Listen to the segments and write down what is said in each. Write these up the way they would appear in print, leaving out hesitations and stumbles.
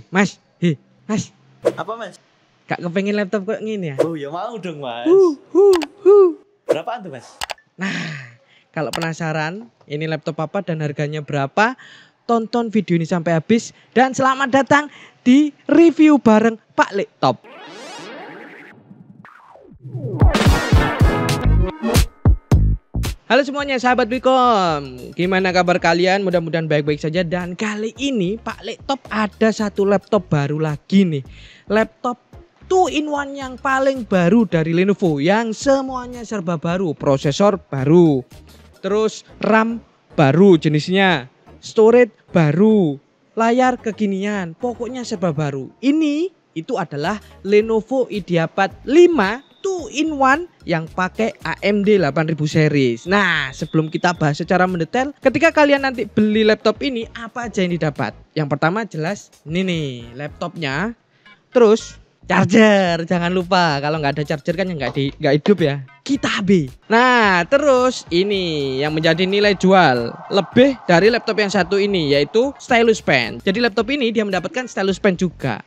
Mas. Apa Mas? Gak kepengen laptop kok gini ya? Oh ya mau dong Mas. Berapaan tuh Mas? Nah, kalau penasaran ini laptop apa dan harganya berapa, tonton video ini sampai habis dan selamat datang di review bareng Pak Laptop. Halo semuanya sahabat Bikom, gimana kabar kalian? Mudah-mudahan baik-baik saja. Dan kali ini Pak Laptop ada satu laptop baru lagi nih. Laptop 2-in-1 yang paling baru dari Lenovo, yang semuanya serba baru. Prosesor baru, terus RAM baru jenisnya, storage baru, layar kekinian, pokoknya serba baru. Ini itu adalah Lenovo IdeaPad 5 2-in-1 yang pakai AMD 8000 series. Nah, sebelum kita bahas secara mendetail, ketika kalian nanti beli laptop ini, apa aja yang didapat? Yang pertama jelas ini nih laptopnya. Terus charger, jangan lupa, kalau nggak ada charger kan nggak hidup ya. Kita B. Nah, terus ini yang menjadi nilai jual lebih dari laptop yang satu ini, yaitu stylus pen. Jadi laptop ini dia mendapatkan stylus pen juga.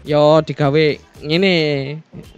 Yo digawe ini,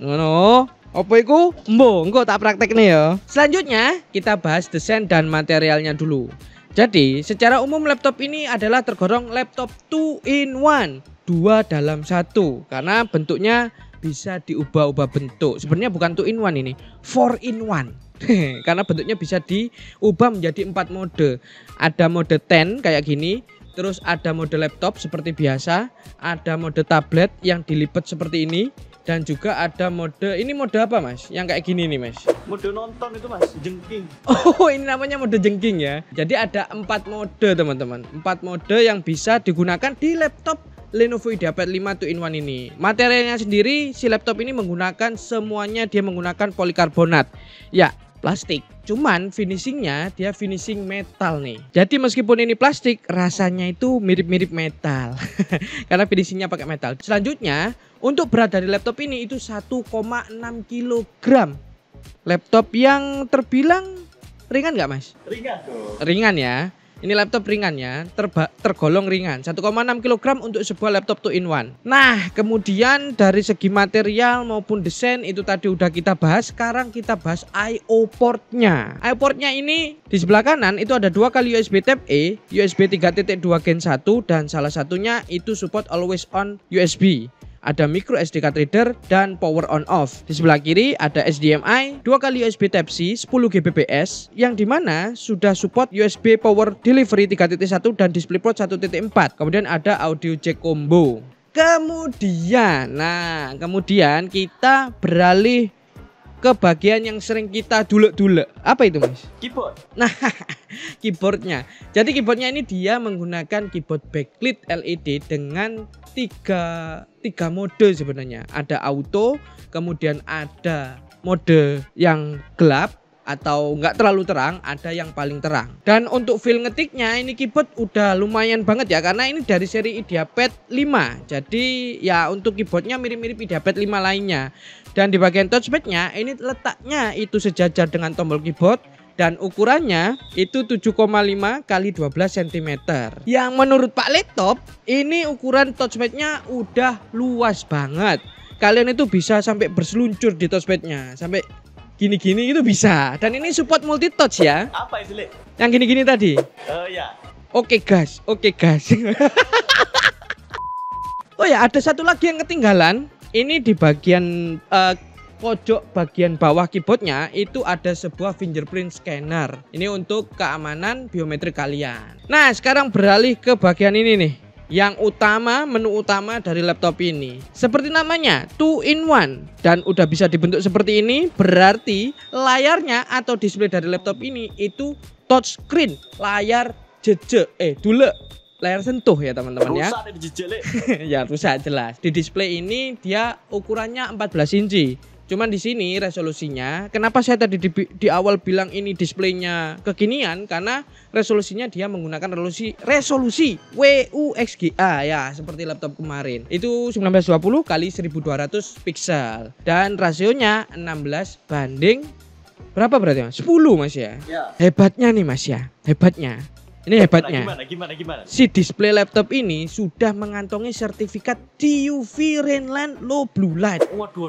ngono. Apa iku? Engko tak praktek nih ya. Selanjutnya kita bahas desain dan materialnya dulu. Jadi secara umum laptop ini adalah tergolong laptop 2-in-1, 2 dalam 1, karena bentuknya bisa diubah-ubah bentuk. Sebenarnya bukan 2-in-1 ini, 4-in-1. Karena bentuknya bisa diubah menjadi 4 mode. Ada mode 10 kayak gini, terus ada mode laptop seperti biasa, ada mode tablet yang dilipat seperti ini, dan juga ada mode, ini mode apa Mas? Yang kayak gini nih Mas. Mode nonton itu Mas, jengking. Oh, ini namanya mode jengking ya. Jadi ada 4 mode teman-teman, 4 mode yang bisa digunakan di laptop Lenovo IdeaPad 5 2-in-1 ini. Materialnya sendiri, si laptop ini menggunakan semuanya, dia menggunakan polikarbonat. Ya, plastik. Cuman finishingnya dia finishing metal nih. Jadi meskipun ini plastik, rasanya itu mirip-mirip metal. Karena finishingnya pakai metal. Selanjutnya, untuk berat dari laptop ini itu 1,6 kg. Laptop yang terbilang ringan nggak Mas? Ringan dong. Ringan ya. Ini laptop ringan ya, tergolong ringan. 1,6 kg untuk sebuah laptop 2-in-1. Nah, kemudian dari segi material maupun desain itu tadi udah kita bahas. Sekarang kita bahas I/O portnya. I/O portnya ini di sebelah kanan itu ada 2 kali USB Type A, USB 3.2 Gen 1, dan salah satunya itu support always on USB. Ada micro SD card reader dan power on off. Di sebelah kiri ada HDMI 2 kali USB Type C 10 Gbps, yang dimana sudah support USB power delivery 3.1 dan DisplayPort 1.4. Kemudian ada audio jack combo. Kemudian kita beralih ke bagian yang sering kita dulek-dulek. Apa itu Mas? Keyboard. Nah, keyboardnya. Jadi keyboardnya ini dia menggunakan keyboard backlit LED dengan tiga mode sebenarnya. Ada auto, kemudian ada mode yang gelap atau nggak terlalu terang, ada yang paling terang. Dan untuk feel ngetiknya ini keyboard udah lumayan banget ya, karena ini dari seri IdeaPad 5. Jadi ya untuk keyboardnya mirip-mirip IdeaPad 5 lainnya. Dan di bagian touchpadnya ini letaknya itu sejajar dengan tombol keyboard, dan ukurannya itu 7,5 x 12 cm. Yang menurut Pak Laptop ini ukuran touchpadnya udah luas banget. Kalian itu bisa sampai berseluncur di touchpadnya, sampai gini-gini itu bisa. Dan ini support multi touch ya. Apa itu Le? Yang gini-gini tadi. Ya. Oke gas. Oh ya, ada satu lagi yang ketinggalan. Ini di bagian pojok bagian bawah keyboardnya itu ada sebuah fingerprint scanner. Ini untuk keamanan biometrik kalian. Nah, sekarang beralih ke bagian ini nih. Yang utama, menu utama dari laptop ini. Seperti namanya, 2-in-1. Dan udah bisa dibentuk seperti ini, berarti layarnya atau display dari laptop ini itu touchscreen, layar jejak, layar sentuh ya teman-teman ya. Rusak di jejak Le. Ya rusak jelas. Di display ini dia ukurannya 14 inci. Cuman di sini resolusinya, kenapa saya tadi di awal bilang ini displaynya kekinian, karena resolusinya dia menggunakan resolusi WUXGA ya, seperti laptop kemarin. Itu 1920 x 1200 pixel dan rasionya 16 banding berapa berarti Mas? 10 Mas ya. Hebatnya nih Mas ya. Hebatnya. Ini hebatnya. Gimana? Si display laptop ini sudah mengantongi sertifikat TUV Rainland Low Blue Light. Waduh,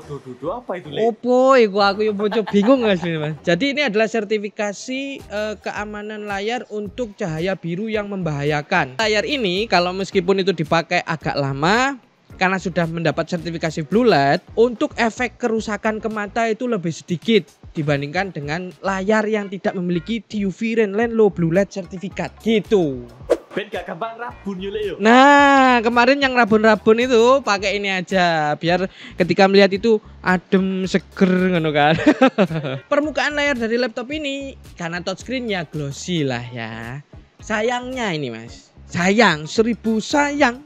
apa itu, Le? Opo, aku yang bocor bingung Mas. Jadi ini adalah sertifikasi keamanan layar untuk cahaya biru yang membahayakan. Layar ini kalau meskipun itu dipakai agak lama, karena sudah mendapat sertifikasi blue light, untuk efek kerusakan ke mata itu lebih sedikit dibandingkan dengan layar yang tidak memiliki TUV Rainland Low Blue Light sertifikat gitu. Ben gak gampang rabun yo, Le. Nah, kemarin yang rabun-rabun itu pakai ini aja biar ketika melihat itu adem seger ngono kan. Permukaan layar dari laptop ini karena touchscreen-nya glossy lah ya. Sayangnya ini Mas, sayang 1000 sayang.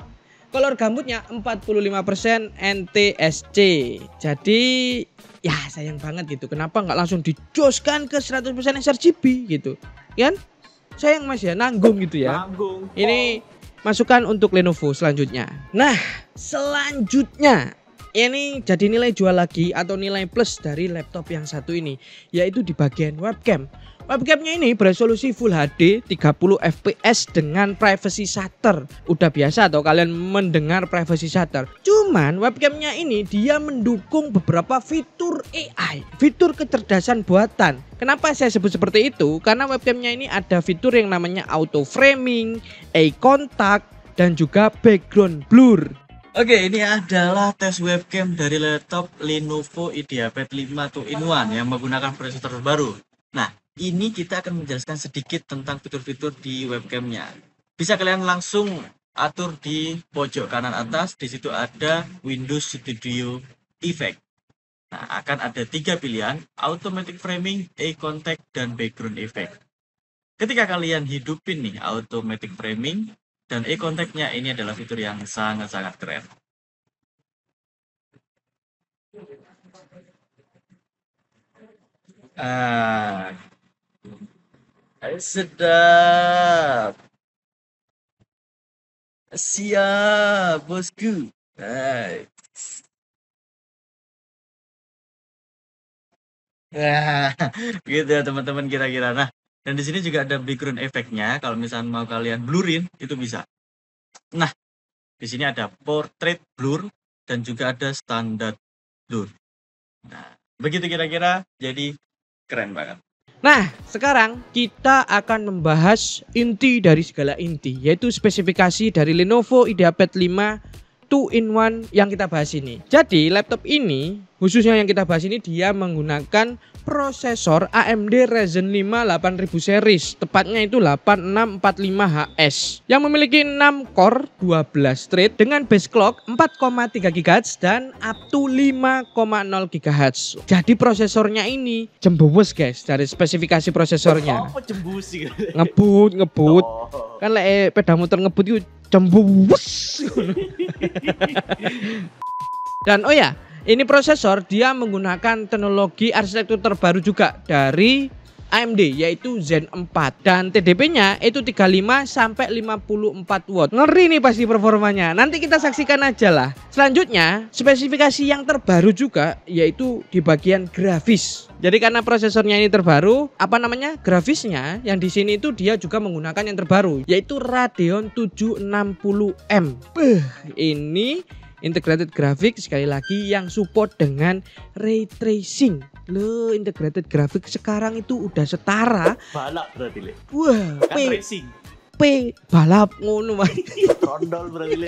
Color gambutnya 45% NTSC. Jadi ya sayang banget gitu. Kenapa nggak langsung dijoskan ke 100% sRGB gitu? Kan? Sayang Mas ya, nanggung gitu ya. Nanggung. Ini masukan untuk Lenovo selanjutnya. Nah, selanjutnya ini jadi nilai jual lagi atau nilai plus dari laptop yang satu ini, yaitu di bagian webcam. Webcamnya ini beresolusi Full HD 30 fps dengan privacy shutter. Udah biasa atau kalian mendengar privacy shutter. Cuman webcamnya ini dia mendukung beberapa fitur AI, fitur kecerdasan buatan. Kenapa saya sebut seperti itu? Karena webcamnya ini ada fitur yang namanya auto framing, eye contact, dan juga background blur. Oke, ini adalah tes webcam dari laptop Lenovo IdeaPad 5 2-in-1 yang menggunakan prosesor terbaru. Nah, ini kita akan menjelaskan sedikit tentang fitur-fitur di webcamnya. Bisa kalian langsung atur di pojok kanan atas. Di situ ada Windows Studio Effect. Nah, akan ada 3 pilihan: automatic framing, eye contact, dan background effect. Ketika kalian hidupin nih automatic framing dan eye contact-nya, ini adalah fitur yang sangat-sangat keren. Sedap. Siap, bosku. Gitu ya teman-teman kira-kira. Nah, dan di sini juga ada background efeknya. Kalau misalnya mau kalian blurin, itu bisa. Nah, di sini ada portrait blur dan juga ada standard blur. Nah, begitu kira-kira. Jadi keren banget. Nah, sekarang kita akan membahas inti dari segala inti, yaitu spesifikasi dari Lenovo IdeaPad 5 2-in-1 yang kita bahas ini. Jadi laptop ini, khususnya yang kita bahas ini, dia menggunakan prosesor AMD Ryzen 5 8000 series, tepatnya itu 8645HS, yang memiliki 6 core 12 thread dengan base clock 4,3 GHz dan up to 5,0 GHz. Jadi prosesornya ini jembus guys, dari spesifikasi prosesornya. Apa jembus sih? Ngebut. Kan lek sepeda motor ngebut itu jembus. Dan oh ya, ini prosesor dia menggunakan teknologi arsitektur terbaru juga dari AMD, yaitu Zen 4, dan TDP-nya itu 35 sampai 54 watt. Ngeri nih pasti performanya. Nanti kita saksikan aja lah. Selanjutnya, spesifikasi yang terbaru juga yaitu di bagian grafis. Jadi karena prosesornya ini terbaru, grafisnya yang di sini itu dia juga menggunakan yang terbaru, yaitu Radeon 760M. Ini integrated graphic, sekali lagi yang support dengan ray tracing. Loh, integrated graphic sekarang itu udah setara balap berarti, Le. Wah, Kan racing. balap ngono Mas. Trondol berarti, Le.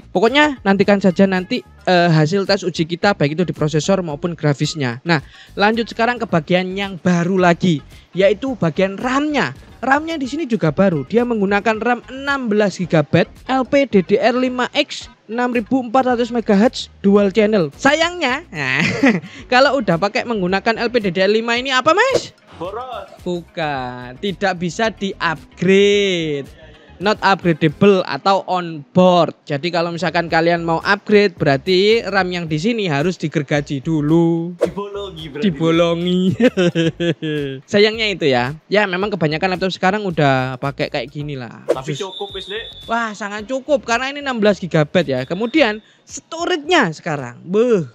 Pokoknya nantikan saja nanti hasil tes uji kita, baik itu di prosesor maupun grafisnya. Nah, lanjut sekarang ke bagian yang baru lagi, yaitu bagian RAM-nya. RAM-nya di sini juga baru. Dia menggunakan RAM 16 GB LPDDR5X 6400 MHz dual channel. Sayangnya, kalau udah pakai menggunakan LPDDR5 ini apa Mas? Boros. Bukan, tidak bisa di-upgrade. not upgradable atau on board. Jadi kalau misalkan kalian mau upgrade berarti RAM yang di sini harus digergaji dulu. Dibolongi berarti. Dibolongi. Sayangnya itu ya. Ya memang kebanyakan laptop sekarang udah pakai kayak gini lah. Tapi cukup wis, Dek. Wah, sangat cukup karena ini 16 GB ya. Kemudian storage-nya sekarang.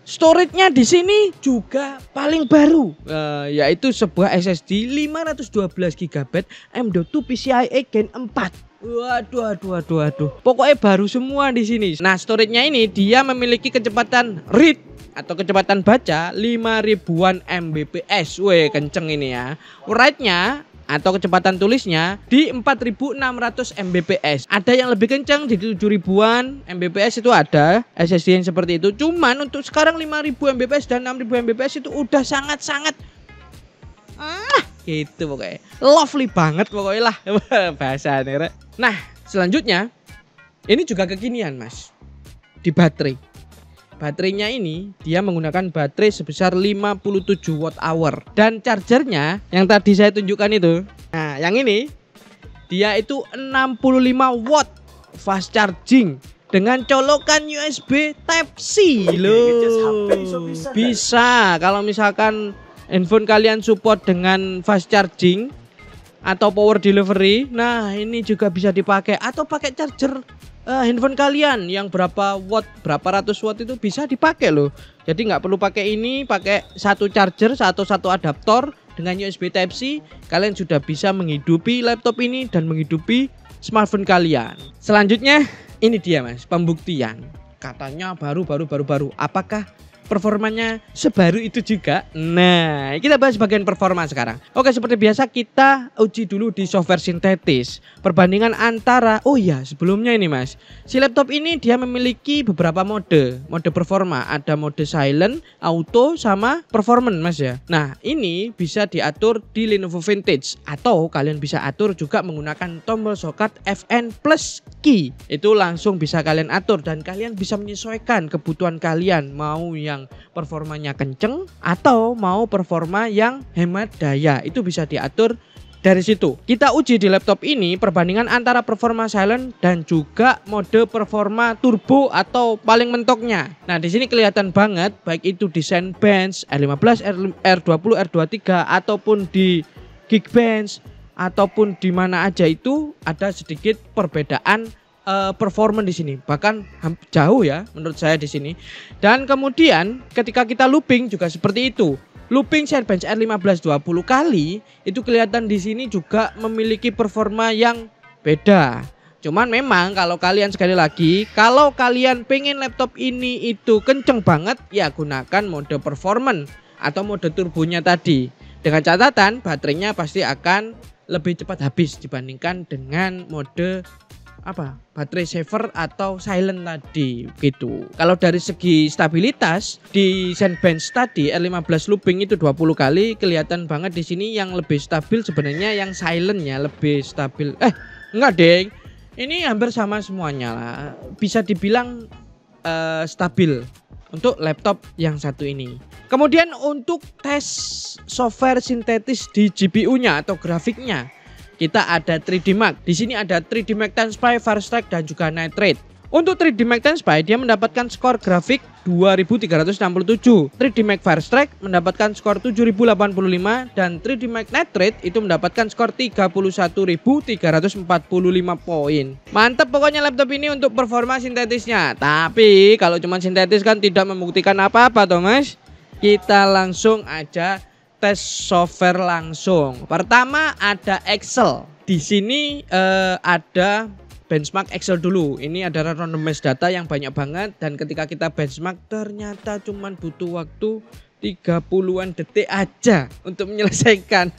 Storage-nya di sini juga paling baru. Yaitu sebuah SSD 512 GB M.2 PCIe Gen 4. Waduh. Pokoknya baru semua di sini. Nah, storage-nya ini dia memiliki kecepatan read atau kecepatan baca 5000-an Mbps. Weh, kenceng ini ya. Write-nya atau kecepatan tulisnya di 4600 Mbps. Ada yang lebih kencang di 7000-an Mbps itu ada SSD yang seperti itu. Cuman untuk sekarang 5000 Mbps dan 6000 Mbps itu udah sangat-sangat gitu pokoknya. Lovely banget pokoknya lah bahasa Nera. Nah, selanjutnya ini juga kekinian, Mas. Di baterai. Baterainya ini dia menggunakan baterai sebesar 57 watt hour dan chargernya yang tadi saya tunjukkan itu. Nah, yang ini dia itu 65 watt fast charging dengan colokan USB Type-C loh. Bisa kalau misalkan handphone kalian support dengan fast charging atau power delivery. Nah, ini juga bisa dipakai atau pakai charger handphone kalian yang berapa ratus watt itu bisa dipakai loh. Jadi nggak perlu pakai ini, pakai satu charger atau satu adaptor dengan USB Type-C, kalian sudah bisa menghidupi laptop ini dan menghidupi smartphone kalian. Selanjutnya ini dia, Mas, pembuktian. Katanya baru. Apakah performanya sebaru itu juga? Nah, kita bahas bagian performa sekarang. Oke, seperti biasa kita uji dulu di software sintetis. Perbandingan antara, sebelumnya ini, Mas, si laptop ini dia memiliki beberapa mode performa. Ada mode silent, auto, sama performance, Mas ya. Nah, ini bisa diatur di Lenovo Vintage atau kalian bisa atur juga menggunakan tombol shortcut FN plus key. Itu langsung bisa kalian atur dan kalian bisa menyesuaikan kebutuhan kalian, mau yang performanya kenceng atau mau performa yang hemat daya. Itu bisa diatur dari situ. Kita uji di laptop ini perbandingan antara performa silent dan juga mode performa turbo atau paling mentoknya. Nah, di sini kelihatan banget baik itu di Zenbench R15, R20, R23 ataupun di Geekbench ataupun di mana aja itu ada sedikit perbedaan performance di sini, bahkan jauh ya menurut saya di sini. Dan kemudian ketika kita looping juga seperti itu. Looping Zenbench R15 20 kali itu kelihatan di sini juga memiliki performa yang beda. Cuman memang kalau kalian sekali lagi, kalau kalian pengen laptop ini itu kenceng banget, ya gunakan mode performance atau mode turbonya tadi. Dengan catatan baterainya pasti akan lebih cepat habis dibandingkan dengan mode baterai saver atau silent tadi gitu. Kalau dari segi stabilitas di Zenbench tadi R15 looping itu 20 kali kelihatan banget di sini yang lebih stabil sebenarnya yang silentnya lebih stabil. Enggak, deng. Ini hampir sama semuanya lah. Bisa dibilang stabil untuk laptop yang satu ini. Kemudian untuk tes software sintetis di GPU-nya atau grafiknya, kita ada 3D Mark. Di sini ada 3D Mark Tenspy, Firestone dan juga Nitrate. Untuk 3D Mark Tenspy dia mendapatkan skor grafik 2367. 3D Mark Firestone mendapatkan skor 7085 dan 3D Mark Nitrate itu mendapatkan skor 31345 poin. Mantap pokoknya laptop ini untuk performa sintetisnya. Tapi kalau cuma sintetis kan tidak membuktikan apa-apa toh, Mas. Kita langsung aja tes software langsung. Pertama ada Excel. Di sini ada benchmark Excel dulu. Ini adalah randomized data yang banyak banget dan ketika kita benchmark ternyata cuman butuh waktu 30-an detik aja untuk menyelesaikan.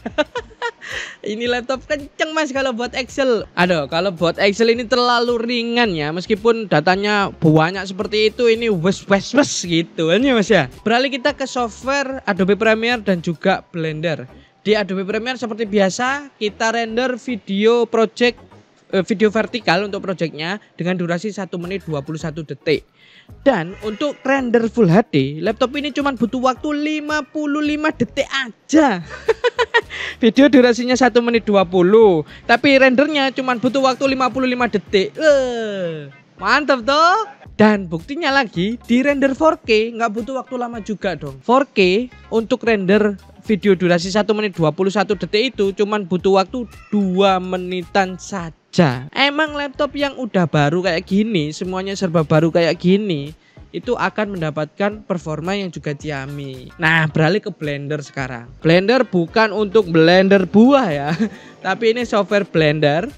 Ini laptop kenceng, Mas, kalau buat Excel. Aduh, kalau buat Excel ini terlalu ringan ya. Meskipun datanya banyak seperti itu, ini wes gitu kan ya, Mas ya. Beralih kita ke software Adobe Premiere dan juga Blender. Di Adobe Premiere seperti biasa kita render video video vertikal untuk projectnya dengan durasi 1 menit 21 detik. Dan untuk render Full HD, laptop ini cuma butuh waktu 55 detik aja. Video durasinya 1 menit 20, tapi rendernya cuma butuh waktu 55 detik. Mantap toh. Dan buktinya lagi di render 4K nggak butuh waktu lama juga dong. 4K untuk render video durasi 1 menit 21 detik itu cuma butuh waktu 2 menitan saja. Emang laptop yang udah baru kayak gini, semuanya serba baru kayak gini, itu akan mendapatkan performa yang juga ciamik. Nah, beralih ke Blender sekarang. Blender bukan untuk blender buah ya, tapi ini software Blender,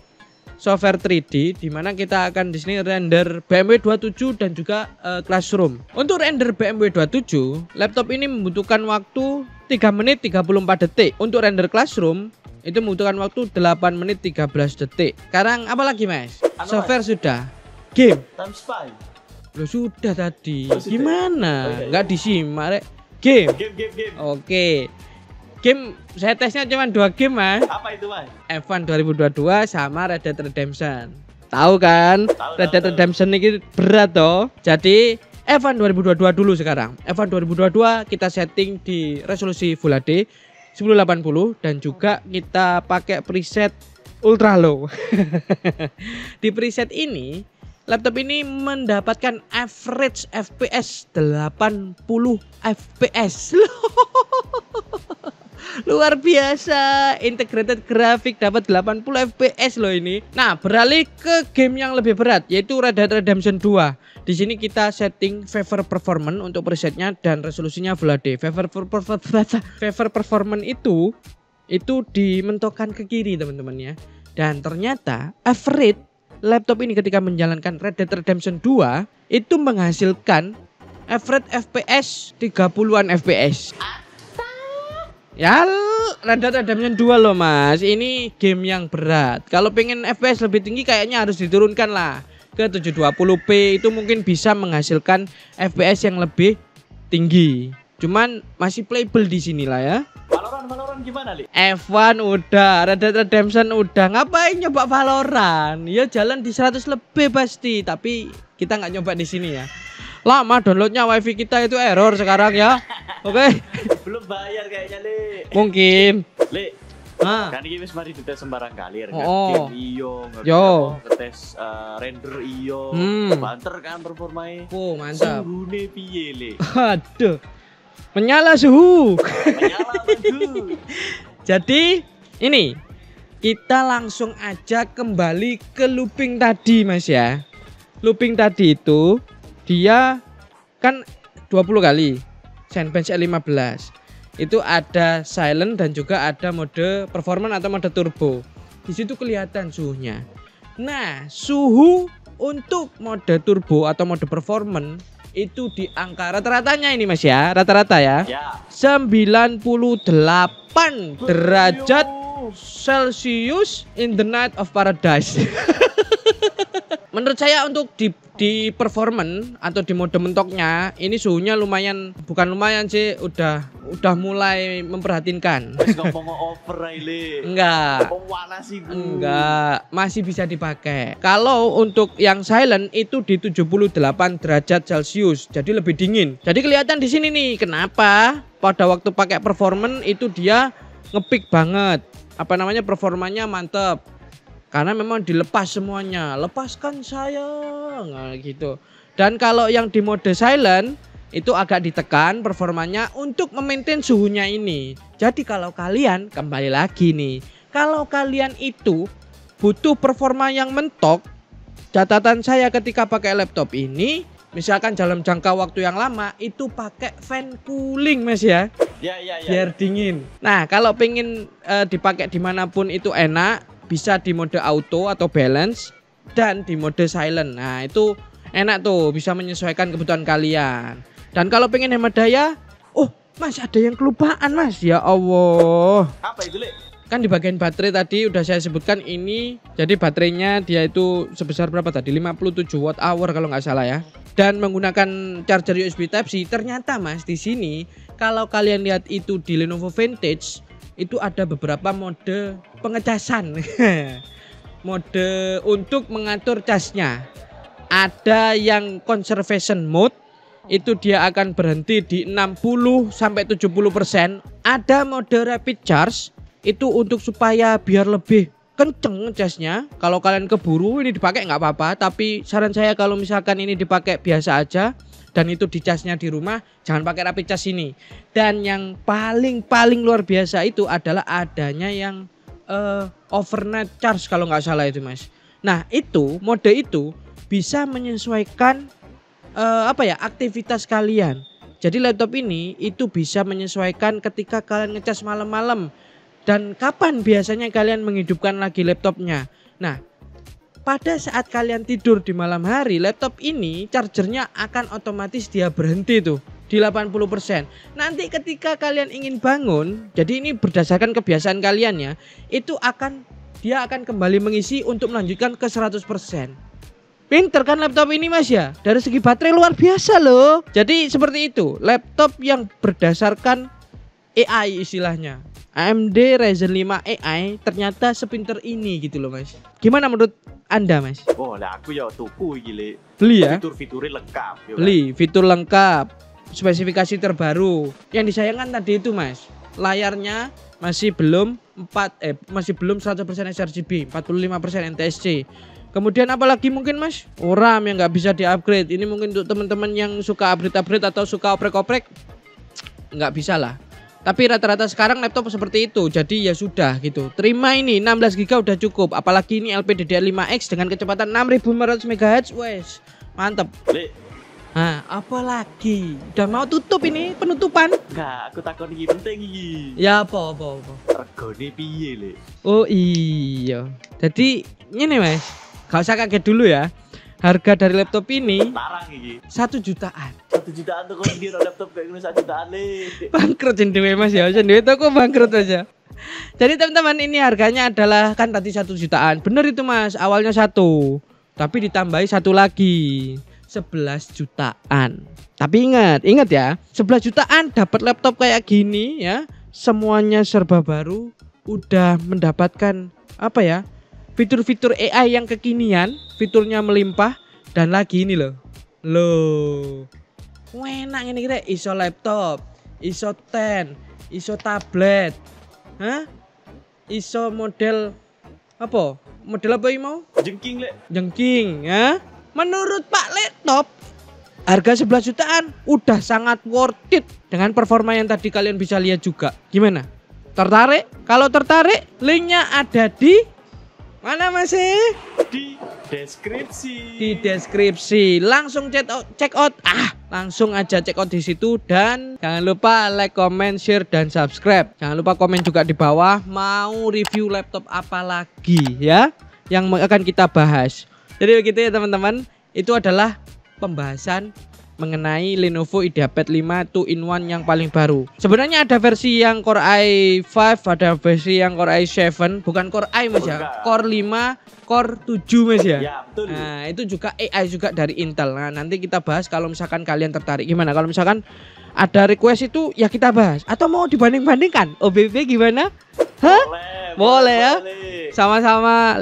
software 3D, dimana kita akan di sini render BMW 27 dan juga Classroom. Untuk render BMW 27, laptop ini membutuhkan waktu 3 menit 34 detik. Untuk render Classroom itu membutuhkan waktu 8 menit 13 detik. Sekarang apa lagi mas? Software sudah. Game Times 5. Loh sudah tadi. Oh, sudah. Gimana? Oh, iya. Nggak disimak rek. Game. Game. Oke. Game saya tesnya cuma 2 game mas. Apa itu mas? F1 2022 sama Red Dead Redemption. Tahu kan? Red Dead Redemption ini berat toh. Jadi F1 2022 dulu sekarang. F1 2022 kita setting di resolusi Full HD 1080 dan juga kita pakai preset ultra low. Di preset ini laptop ini mendapatkan average FPS 80 FPS. Luar biasa, integrated grafik dapat 80 FPS loh ini. Nah, beralih ke game yang lebih berat yaitu Red Dead Redemption 2. Di sini kita setting favor performance untuk presetnya dan resolusinya Full HD. Favor performance itu dimentokkan ke kiri teman-teman ya. Dan ternyata average laptop ini ketika menjalankan Red Dead Redemption 2 itu menghasilkan average FPS 30-an FPS. Ya, Red Dead Redemption 2 loh mas. Ini game yang berat. Kalau pengen FPS lebih tinggi kayaknya harus diturunkan lah ke 720p. Itu mungkin bisa menghasilkan FPS yang lebih tinggi. Cuman masih playable di sini lah ya. Valorant gimana Li? F1 udah, Red Dead Redemption udah. Ngapain nyoba Valorant? Ya jalan di 100 lebih pasti. Tapi kita nggak nyoba di sini ya. Lama downloadnya wifi kita itu error sekarang ya. Oke. Belum bayar kayaknya Li. Mungkin. Li. Nah. Kan ini wis mari dites sembarang kali ya. Oh. Game iyo, Yo. ngetes render iyo, banter kan performanya. Oh, mantap. Suhune piye Li? Aduh. Menyala suhu. Menyala bagus. Jadi ini kita langsung aja kembali ke looping tadi mas ya. Looping tadi itu dia kan 20 kali Zenbench E15. Itu ada silent dan juga ada mode performance atau mode turbo. Di situ kelihatan suhunya. Nah, suhu untuk mode turbo atau mode performance itu di angka rata-ratanya ini mas ya, rata-rata ya, 98 derajat Celcius in the night of paradise. Menurut saya untuk di performance atau di mode mentoknya ini suhunya lumayan, bukan lumayan sih, udah mulai memperhatinkan. Ngomong over Riley. Enggak. Enggak, masih bisa dipakai. Kalau untuk yang silent itu di 78 derajat Celcius, jadi lebih dingin. Jadi kelihatan di sini nih kenapa pada waktu pakai performance itu dia ngepick banget. Apa namanya, performanya mantep. Karena memang dilepas semuanya. Lepaskan sayang, nah, gitu. Dan kalau yang di mode silent itu agak ditekan performanya untuk memaintain suhunya ini. Jadi kalau kalian kembali lagi nih, kalau kalian itu butuh performa yang mentok, catatan saya ketika pakai laptop ini, misalkan dalam jangka waktu yang lama itu pakai fan cooling mas ya. Ya. Biar dingin. Nah kalau pengen dipakai dimanapun itu enak. Bisa di mode auto atau balance dan di mode silent. Nah itu enak tuh, bisa menyesuaikan kebutuhan kalian. Dan kalau pengen hemat daya, oh mas ada yang kelupaan mas, ya Allah. Apa itu Li? Kan di bagian baterai tadi udah saya sebutkan ini. Jadi baterainya dia itu sebesar berapa tadi? 57 watt hour kalau nggak salah ya. Dan menggunakan charger USB Type-C. Ternyata mas di sini kalau kalian lihat itu di Lenovo Vintage itu ada beberapa mode pengecasan. Mode untuk mengatur casnya. Ada yang conservation mode, itu dia akan berhenti di 60 sampai 70%. Ada mode rapid charge, itu untuk supaya biar lebih kenceng ngecasnya. Kalau kalian keburu ini dipakai nggak apa-apa, tapi saran saya kalau misalkan ini dipakai biasa aja dan itu dicasnya di rumah, jangan pakai rapid cas ini. Dan yang paling luar biasa itu adalah adanya yang overnight charge kalau nggak salah itu Mas. Nah itu mode itu bisa menyesuaikan aktivitas kalian. Jadi laptop ini itu bisa menyesuaikan ketika kalian ngecas malam-malam dan kapan biasanya kalian menghidupkan lagi laptopnya. Nah, pada saat kalian tidur di malam hari, laptop ini chargernya akan otomatis dia berhenti tuh di 80%. Nanti ketika kalian ingin bangun, jadi ini berdasarkan kebiasaan kalian ya, dia akan kembali mengisi untuk melanjutkan ke 100%. Pinter kan laptop ini Mas ya? Dari segi baterai luar biasa loh. Jadi seperti itu, laptop yang berdasarkan AI istilahnya. AMD Ryzen 5 AI ternyata sepinter ini gitu loh Mas. Gimana menurut Anda Mas? Oh lah aku ya tuku gile. Beli ya? Fitur-fiturnya lengkap ya, Beli, fitur lengkap, spesifikasi terbaru. Yang disayangkan tadi itu Mas, layarnya masih belum 100% sRGB, 45% NTSC. Kemudian apalagi mungkin Mas? RAM yang nggak bisa di-upgrade. Ini mungkin untuk teman-teman yang suka upgrade atau suka oprek-oprek nggak bisa lah. Tapi rata-rata sekarang laptop seperti itu. Jadi ya sudah gitu. Terima ini 16 GB udah cukup. Apalagi ini LPDDR5X dengan kecepatan 6500 MHz. Wes, mantep. Nah, apalagi? Udah mau tutup ini penutupan? Enggak, aku takon iki penting iki. Ya apa. Regane piye, Le? Oh iya. Jadi ini Mas, gak usah kaget dulu ya. Harga dari laptop ini Tarang iki. 1 jutaan. 1 jutaan tuh kok dia laptop kayak gini 1 jutaan Le. Bangkrut jendewe Mas ya. Jendewe toko bangkrut aja. Jadi teman-teman ini harganya adalah kan tadi 1 jutaan. Bener itu Mas, awalnya 1. Tapi ditambahi 1 lagi. 11 jutaan. Tapi ingat ya, 11 jutaan dapat laptop kayak gini ya. Semuanya serba baru, udah mendapatkan fitur-fitur AI yang kekinian, fiturnya melimpah dan lagi ini loh. Enak ini kira iso laptop, iso pen, iso tablet. Iso model apa? Model apa ini mau? Jengking, Le. Jengking ya. Menurut Pak Laptop, harga 11 jutaan udah sangat worth it dengan performa yang tadi kalian bisa lihat juga. Gimana? Tertarik? Kalau tertarik, linknya ada di mana Mas? Di deskripsi. Di deskripsi. Langsung check out. Langsung aja check out di situ dan jangan lupa like, comment, share dan subscribe. Jangan lupa komen juga di bawah mau review laptop apa lagi ya yang akan kita bahas. Jadi begitu ya teman-teman, itu adalah pembahasan mengenai Lenovo IdeaPad 5 2-in-1 yang paling baru. Sebenarnya ada versi yang Core i5, ada versi yang Core i7, bukan Core i Mas ya, Core 5, Core 7 Mas ya. Ya, betul. Nah, itu juga AI juga dari Intel. Nah, nanti kita bahas kalau misalkan kalian tertarik. Gimana kalau misalkan ada request itu ya kita bahas atau mau dibanding-bandingkan? OBB gimana? Hah? Boleh ya. Sama-sama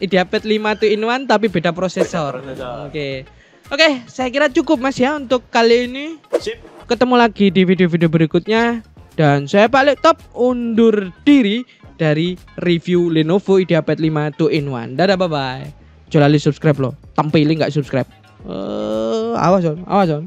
IdeaPad 5 2-in-1 tapi beda prosesor. Oke, saya kira cukup Mas ya untuk kali ini. Sip. Ketemu lagi di video-video berikutnya dan saya Pak Laptop undur diri dari review Lenovo IdeaPad 5 2-in-1. Dadah, bye bye. Jangan lupa subscribe loh. Tampilin nggak subscribe. Awas on.